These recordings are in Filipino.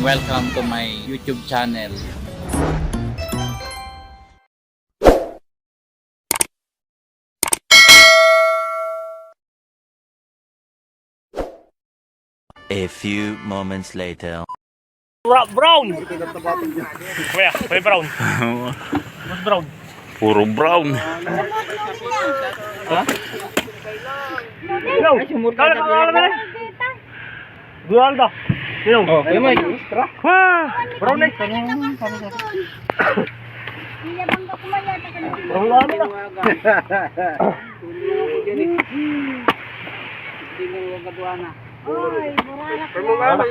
welcome to my YouTube channel. A few moments later. Brown! Kuya, brown. Mas brown. Puro brown. Hello! Kala na rin! Gualda! Hello! Oh, kayo may extra? Brown eh! Brown lang na! Oy, murala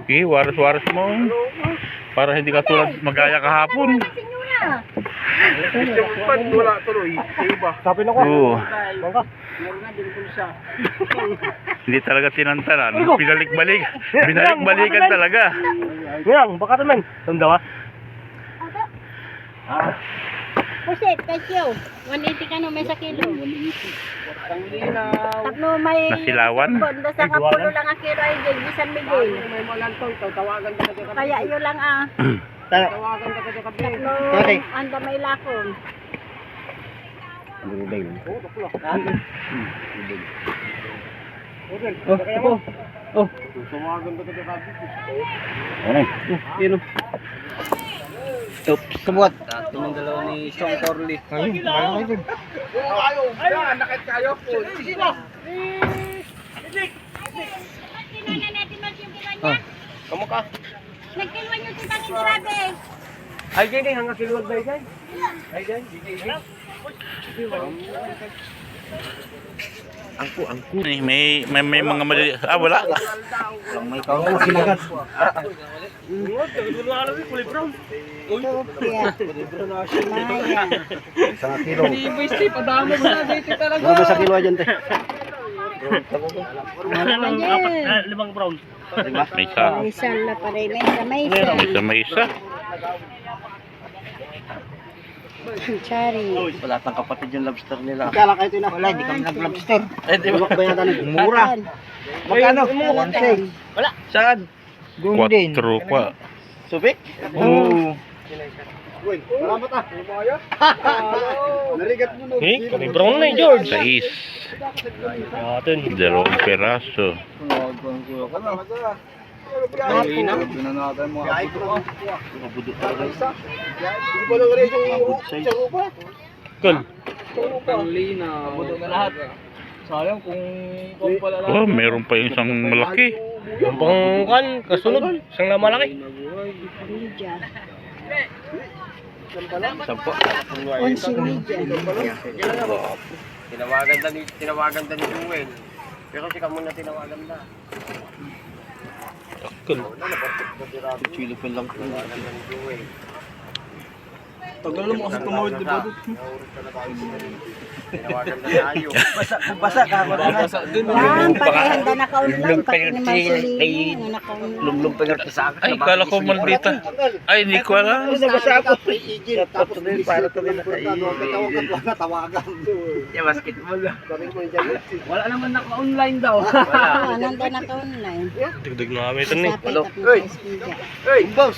Okay, waras-waras mo. Para hindi ka tulad magaya kahapon. Sabi na ko. Oo. Bangka. Hindi talaga tinantanan. Binalik-balikan talaga. Ngayon, baka naman. Tanda ka? Pusit, kasyo. 180 ka no, may sa kilo. Tapno may... Nasilawan? Bondo sa kapulo lang ang kilo ay dyan, San Miguel. Kaya yun lang ah. Tapno, anda may lakon. Oops. Kabuat. Tumong dalawa ni Song Corley. Kamu ka? Nagkilwan yung titang indirabe. Ay, gini, hanggang kiluwag ba yan? Ay, gini. May mga mali. Wala. May kaong sinagat. Tupia. Maya. Isang kilo. Ano ba sa kilo dyan, te? Limang brown. May isa. May sala pa rin. May isa. May isa. Chari. Wala tang kapatid yung lobster nila. Kala kayo ito na. Wala, hindi kami nag-lobster. Eh, di ba? Bayaran ng mura. Magkano? Magkano? Wala. Saan? Gundin. 4 pa. Subik? Oo. Salamat ah. Narigat mo no. Eh, kami brown na George. 6. Atin. 2 peraso. Kul. Oh, meron pa yung isang malaki. Yung pangkan, kasunod. Isang na malaki. Media. Sampo. Onsi media. Tinawagan ni Jungwel. Pero si Kamon na tinawagan na. Kul. Chilipin lang. Tinawagan na ni Jungwel. Tagal mo kasi tumawid di ba? Tinawagan na tayo. Basa ka. Basa dun. Yan, patahanda na ka-online. Pati ni Marcelino. Naka-online. Lumpengar sa akin. Ay, kala ko maldita. Ay, hindi ko alam. Nabasa ako. Tapos din para to din tawagan. Yeah, basketball. Wala naman naka-online daw. Ah, nanda na ka-online. Dagdag na kami ito ni. Hey! Hey, boss.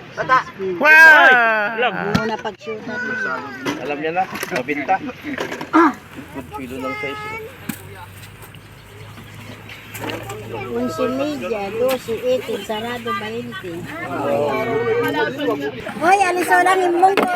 Tata. Wow! Muna pag-shootan. Alam niya na, mabinta. Kilo lang size. Onsi media, 12, 18, sarado 20. Hoy, aliso lang imong ko.